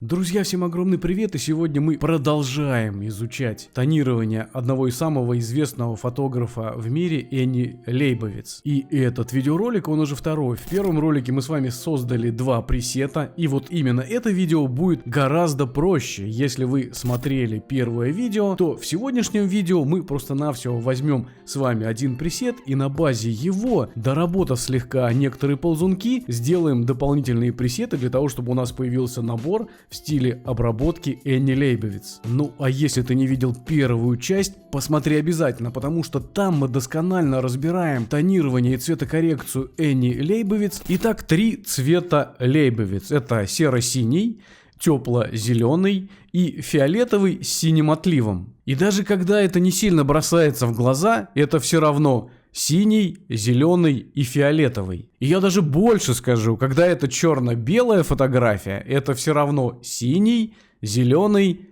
Друзья, всем огромный привет, и сегодня мы продолжаем изучать тонирование одного из самого известного фотографа в мире, Энни Лейбовиц. И этот видеоролик, он уже второй. В первом ролике мы с вами создали два пресета, и вот именно это видео будет гораздо проще. Если вы смотрели первое видео, то в сегодняшнем видео мы просто-навсего возьмем с вами один пресет и на базе его, доработав слегка некоторые ползунки, сделаем дополнительные пресеты для того, чтобы у нас появился набор в стиле обработки Энни Лейбовиц. Ну а если ты не видел первую часть, посмотри обязательно, потому что там мы досконально разбираем тонирование и цветокоррекцию Энни Лейбовиц. Итак, три цвета Лейбовиц. Это серо-синий, тепло-зеленый и фиолетовый с синим отливом. И даже когда это не сильно бросается в глаза, это все равно синий, зеленый и фиолетовый. И я даже больше скажу, когда это черно-белая фотография, это все равно синий, зеленый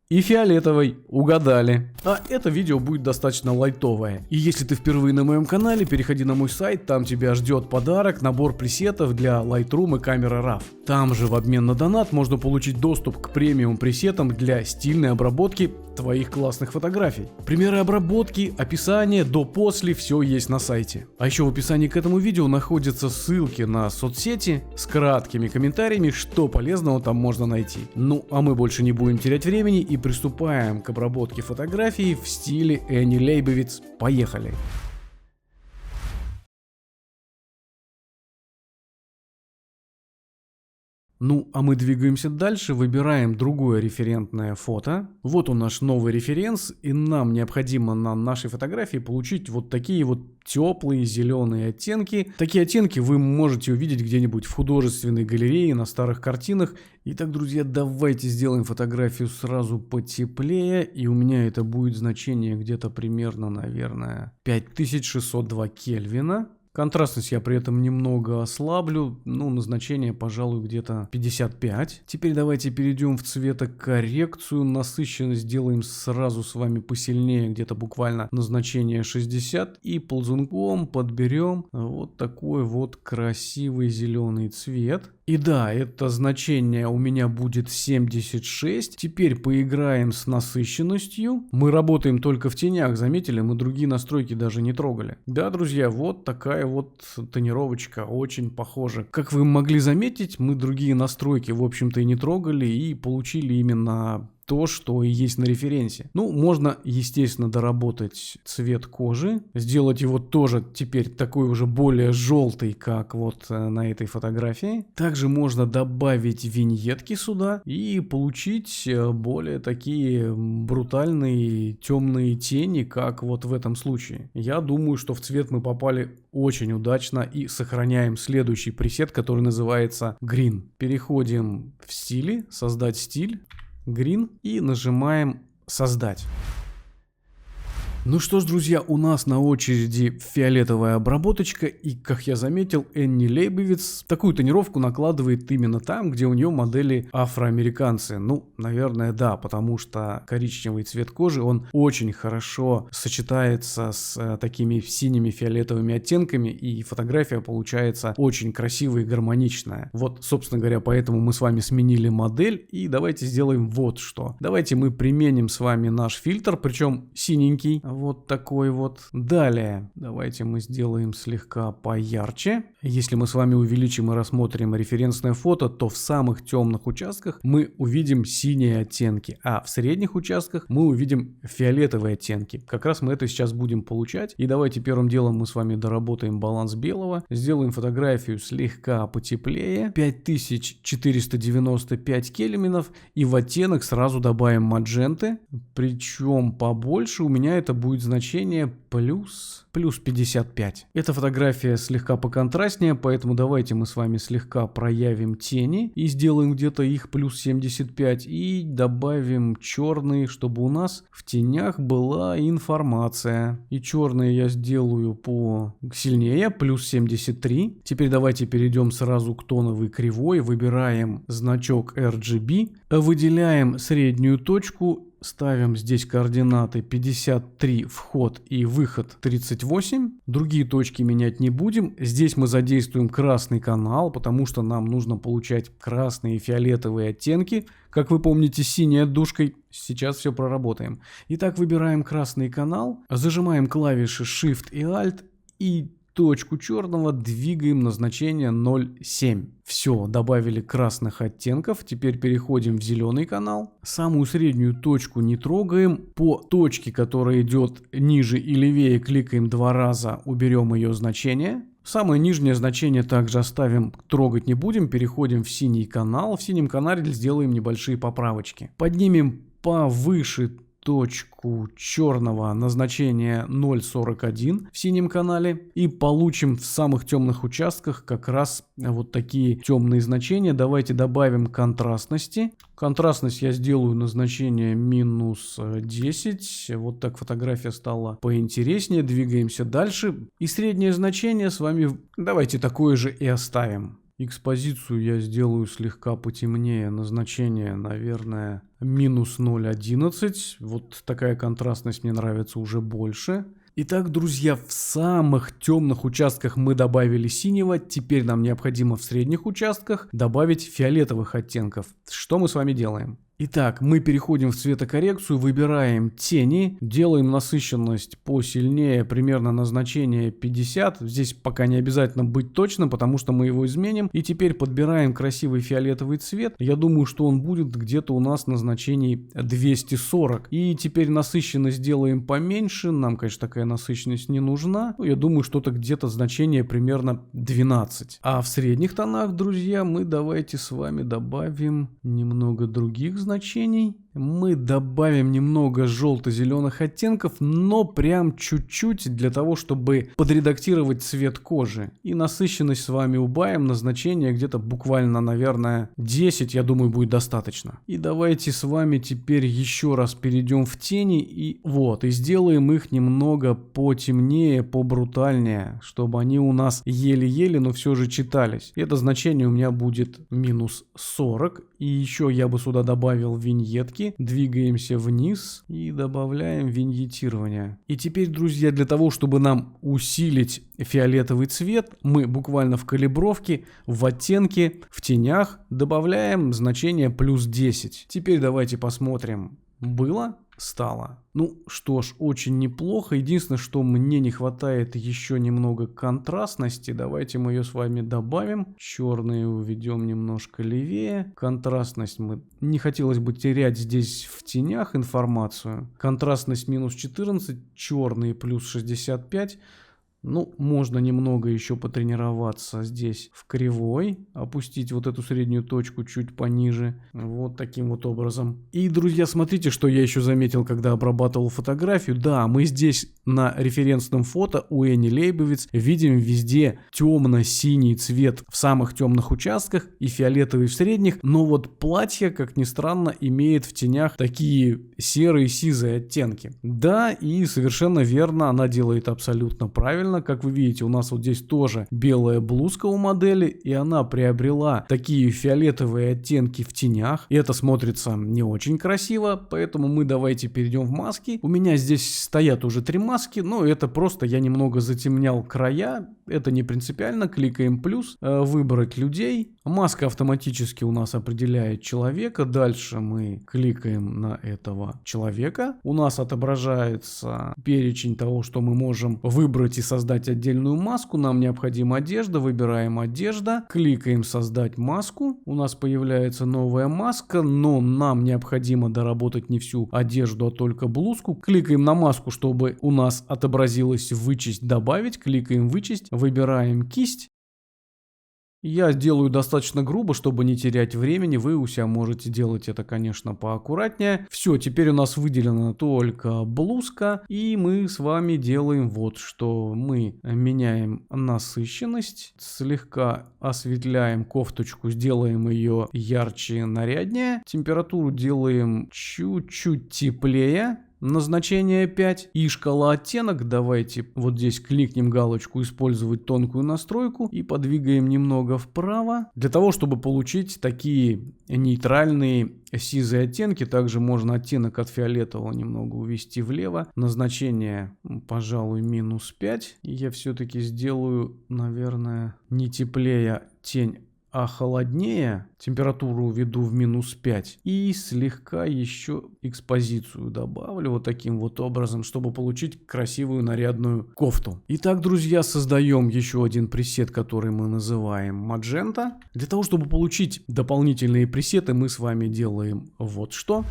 и фиолетовый. Угадали. А это видео будет достаточно лайтовое. И если ты впервые на моем канале, переходи на мой сайт, там тебя ждет подарок, набор пресетов для Lightroom и камеры RAW. Там же в обмен на донат можно получить доступ к премиум пресетам для стильной обработки твоих классных фотографий. Примеры обработки, описание, до-после, все есть на сайте. А еще в описании к этому видео находятся ссылки на соцсети с краткими комментариями, что полезного там можно найти. Ну а мы больше не будем терять времени и приступаем к обработке фотографий в стиле Энни Лейбовиц. Поехали! Ну, а мы двигаемся дальше, выбираем другое референтное фото. Вот он наш новый референс, и нам необходимо на нашей фотографии получить вот такие вот теплые зеленые оттенки. Такие оттенки вы можете увидеть где-нибудь в художественной галерее, на старых картинах. Итак, друзья, давайте сделаем фотографию сразу потеплее, и у меня это будет значение где-то примерно, наверное, 5602 Кельвина. Контрастность я при этом немного ослаблю, ну, на значение, пожалуй, где-то 55. Теперь давайте перейдем в цветокоррекцию, насыщенность сделаем сразу с вами посильнее, где-то буквально на значение 60. И ползунком подберем вот такой вот красивый зеленый цвет. И да, это значение у меня будет 76. Теперь поиграем с насыщенностью. Мы работаем только в тенях, заметили? Мы другие настройки даже не трогали. Да, друзья, вот такая вот тонировочка, очень похожа. Как вы могли заметить, мы другие настройки, в общем-то, и не трогали, и получили именно то, что и есть на референсе. Ну, можно, естественно, доработать цвет кожи, сделать его тоже теперь такой уже более желтый, как вот на этой фотографии. Также можно добавить виньетки сюда и получить более такие брутальные темные тени, как вот в этом случае. Я думаю, что в цвет мы попали очень удачно и сохраняем следующий пресет, который называется Green. Переходим в стили, создать стиль. Green и нажимаем создать. Ну что ж, друзья, у нас на очереди фиолетовая обработочка, и, как я заметил, Энни Лейбовиц такую тонировку накладывает именно там, где у нее модели афроамериканцы. Ну, наверное, да, потому что коричневый цвет кожи, он очень хорошо сочетается с такими синими фиолетовыми оттенками, и фотография получается очень красивая и гармоничная. Вот, собственно говоря, поэтому мы с вами сменили модель, и давайте сделаем вот что. Давайте мы применим с вами наш фильтр, причем синенький. Вот такой вот. Далее, давайте мы сделаем слегка поярче. Если мы с вами увеличим и рассмотрим референсное фото, то в самых темных участках мы увидим синие оттенки, а в средних участках мы увидим фиолетовые оттенки. Как раз мы это сейчас будем получать. И давайте первым делом мы с вами доработаем баланс белого. Сделаем фотографию слегка потеплее. 5495 кельвинов. И в оттенок сразу добавим мадженты. Причем побольше у меня это будет значение плюс 55. Эта фотография слегка поконтрастнее, поэтому давайте мы с вами слегка проявим тени и сделаем где-то их плюс 75 и добавим черные, чтобы у нас в тенях была информация. И черные я сделаю по сильнее, плюс 73. Теперь давайте перейдем сразу к тоновой кривой, выбираем значок RGB, выделяем среднюю точку ставим здесь координаты 53 вход и выход 38. Другие точки менять не будем. Здесь мы задействуем красный канал, потому что нам нужно получать красные и фиолетовые оттенки. Как вы помните, синей отдушкой. Сейчас все проработаем. Итак, выбираем красный канал, зажимаем клавиши Shift и Alt и точку черного двигаем на значение 0,7. Все, добавили красных оттенков. Теперь переходим в зеленый канал. Самую среднюю точку не трогаем. По точке, которая идет ниже и левее, кликаем 2 раза, уберем ее значение. Самое нижнее значение также оставим, трогать не будем. Переходим в синий канал. В синем канале сделаем небольшие поправочки. Поднимем повыше точку черного на значение 0,41 в синем канале и получим в самых темных участках как раз вот такие темные значения. Давайте добавим контрастности. Контрастность я сделаю на значение минус 10. Вот так фотография стала поинтереснее. Двигаемся дальше. И среднее значение с вами давайте такое же и оставим. Экспозицию я сделаю слегка потемнее, на значение, наверное, минус 0,11. Вот такая контрастность мне нравится уже больше. Итак, друзья, в самых темных участках мы добавили синего. Теперь нам необходимо в средних участках добавить фиолетовых оттенков. Что мы с вами делаем? Итак, мы переходим в цветокоррекцию, выбираем тени, делаем насыщенность посильнее, примерно на значение 50. Здесь пока не обязательно быть точным, потому что мы его изменим. И теперь подбираем красивый фиолетовый цвет. Я думаю, что он будет где-то у нас на значении 240. И теперь насыщенность делаем поменьше. Нам, конечно, такая насыщенность не нужна. Я думаю, что-то где-то значение примерно 12. А в средних тонах, друзья, мы давайте с вами добавим немного других значений. Мы добавим немного желто-зеленых оттенков, но прям чуть-чуть для того, чтобы подредактировать цвет кожи. И насыщенность с вами убавим на значение где-то буквально, наверное, 10, я думаю, будет достаточно. И давайте с вами теперь еще раз перейдем в тени и сделаем их немного потемнее, побрутальнее, чтобы они у нас еле-еле, но все же читались. Это значение у меня будет минус 40. И еще я бы сюда добавил виньетки. Двигаемся вниз и добавляем виньетирование. И теперь, друзья, для того, чтобы нам усилить фиолетовый цвет, мы буквально в калибровке, в оттенке, в тенях добавляем значение плюс 10. Теперь давайте посмотрим. Было? Стало. Ну что ж, очень неплохо. Единственное, что мне не хватает еще немного контрастности. Давайте мы ее с вами добавим. Черные уведем немножко левее. Контрастность мы... Не хотелось бы терять здесь в тенях информацию. Контрастность минус 14, черные плюс 65. Ну, можно немного еще потренироваться здесь в кривой, опустить вот эту среднюю точку чуть пониже, вот таким вот образом. И, друзья, смотрите, что я еще заметил, когда обрабатывал фотографию. Да, мы здесь на референсном фото у Энни Лейбовиц видим везде темно-синий цвет в самых темных участках и фиолетовый в средних, но вот платье, как ни странно, имеет в тенях такие серые сизые оттенки. Да, и совершенно верно, она делает абсолютно правильно. Как вы видите, у нас вот здесь тоже белая блузка у модели, и она приобрела такие фиолетовые оттенки в тенях. И это смотрится не очень красиво, поэтому мы давайте перейдем в маски. У меня здесь стоят уже 3 маски, но это просто я немного затемнял края. Это не принципиально. Кликаем плюс, выбрать людей. Маска автоматически у нас определяет человека. Дальше мы кликаем на этого человека. У нас отображается перечень того, что мы можем выбрать и создать отдельную маску. Нам необходима одежда. Выбираем одежда. Кликаем создать маску. У нас появляется новая маска, но нам необходимо доработать не всю одежду, а только блузку. Кликаем на маску, чтобы у нас отобразилось вычесть, добавить. Кликаем вычесть. Выбираем кисть. Я делаю достаточно грубо, чтобы не терять времени. Вы у себя можете делать это, конечно, поаккуратнее. Все, теперь у нас выделена только блузка. И мы с вами делаем вот что. Мы меняем насыщенность. Слегка осветляем кофточку. Сделаем ее ярче, наряднее. Температуру делаем чуть-чуть теплее. Назначение 5 и шкала оттенок. Давайте вот здесь кликнем галочку «Использовать тонкую настройку» и подвигаем немного вправо для того, чтобы получить такие нейтральные сизые оттенки. Также можно оттенок от фиолетового немного увести влево. Назначение, пожалуй, -5. И я все-таки сделаю, наверное, не теплее тень, а холоднее. Температуру введу в -5. И слегка еще экспозицию добавлю вот таким вот образом, чтобы получить красивую нарядную кофту. Итак, друзья, создаем еще один пресет, который мы называем Magenta. Для того, чтобы получить дополнительные пресеты, мы с вами делаем вот что.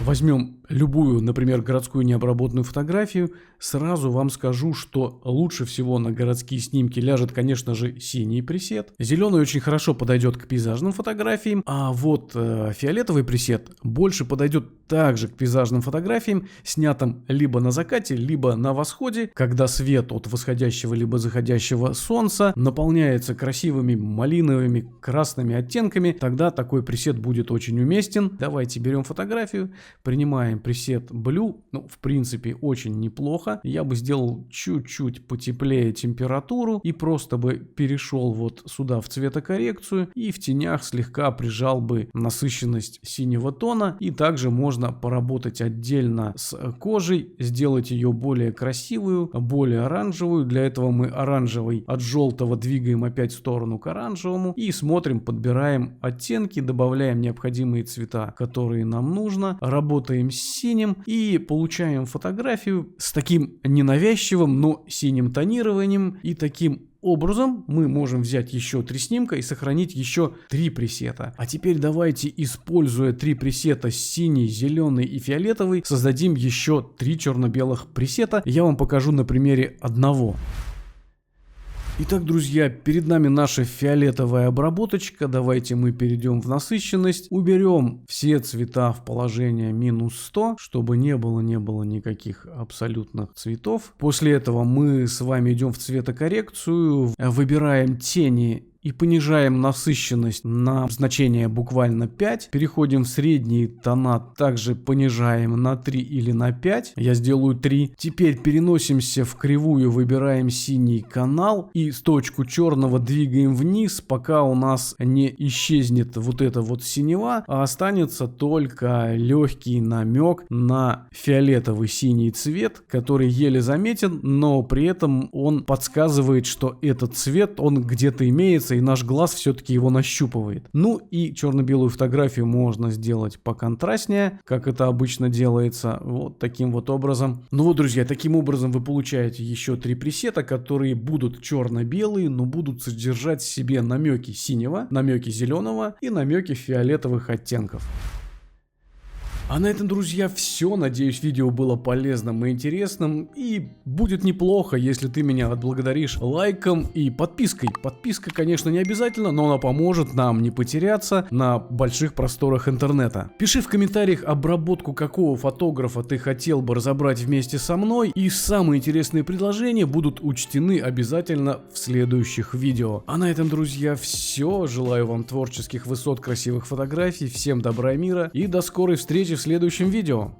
Возьмем любую, например, городскую необработанную фотографию. Сразу вам скажу, что лучше всего на городские снимки ляжет, конечно же, синий пресет. Зеленый очень хорошо подойдет к пейзажным фотографиям. А вот фиолетовый пресет больше подойдет также к пейзажным фотографиям, снятым либо на закате, либо на восходе, когда свет от восходящего либо заходящего солнца наполняется красивыми малиновыми, красными оттенками. Тогда такой пресет будет очень уместен. Давайте берем фотографию. Принимаем пресет Blue, ну, в принципе, очень неплохо. Я бы сделал чуть-чуть потеплее температуру и просто бы перешел вот сюда в цветокоррекцию и в тенях слегка прижал бы насыщенность синего тона. И также можно поработать отдельно с кожей, сделать ее более красивую, более оранжевую. Для этого мы оранжевый от желтого двигаем опять в сторону к оранжевому и смотрим, подбираем оттенки, добавляем необходимые цвета, которые нам нужно. Работаем с синим и получаем фотографию с таким ненавязчивым, но синим тонированием. И таким образом мы можем взять еще 3 снимка и сохранить еще 3 пресета. А теперь давайте, используя 3 пресета синий, зеленый и фиолетовый, создадим еще 3 черно-белых пресета. Я вам покажу на примере одного. Итак, друзья, перед нами наша фиолетовая обработочка. Давайте мы перейдем в насыщенность. Уберем все цвета в положение -100, чтобы не было никаких абсолютных цветов. После этого мы с вами идем в цветокоррекцию, выбираем тени и понижаем насыщенность на значение буквально 5. Переходим в средние тона, также понижаем на 3 или на 5. Я сделаю 3. Теперь переносимся в кривую, выбираем синий канал и с точку черного двигаем вниз, пока у нас не исчезнет вот эта вот синева, а останется только легкий намек на фиолетовый синий цвет, который еле заметен, но при этом он подсказывает, что этот цвет, он где-то имеется, и наш глаз все-таки его нащупывает. Ну и черно-белую фотографию можно сделать поконтрастнее, как это обычно делается, вот таким вот образом. Ну вот, друзья, таким образом вы получаете еще 3 пресета, которые будут черно-белые, но будут содержать в себе намеки синего, намеки зеленого и намеки фиолетовых оттенков. А на этом, друзья, все. Надеюсь, видео было полезным и интересным. И будет неплохо, если ты меня отблагодаришь лайком и подпиской. Подписка, конечно, не обязательно, но она поможет нам не потеряться на больших просторах интернета. Пиши в комментариях, обработку какого фотографа ты хотел бы разобрать вместе со мной. И самые интересные предложения будут учтены обязательно в следующих видео. А на этом, друзья, все. Желаю вам творческих высот, красивых фотографий. Всем добра и мира. И до скорой встречи в следующем видео.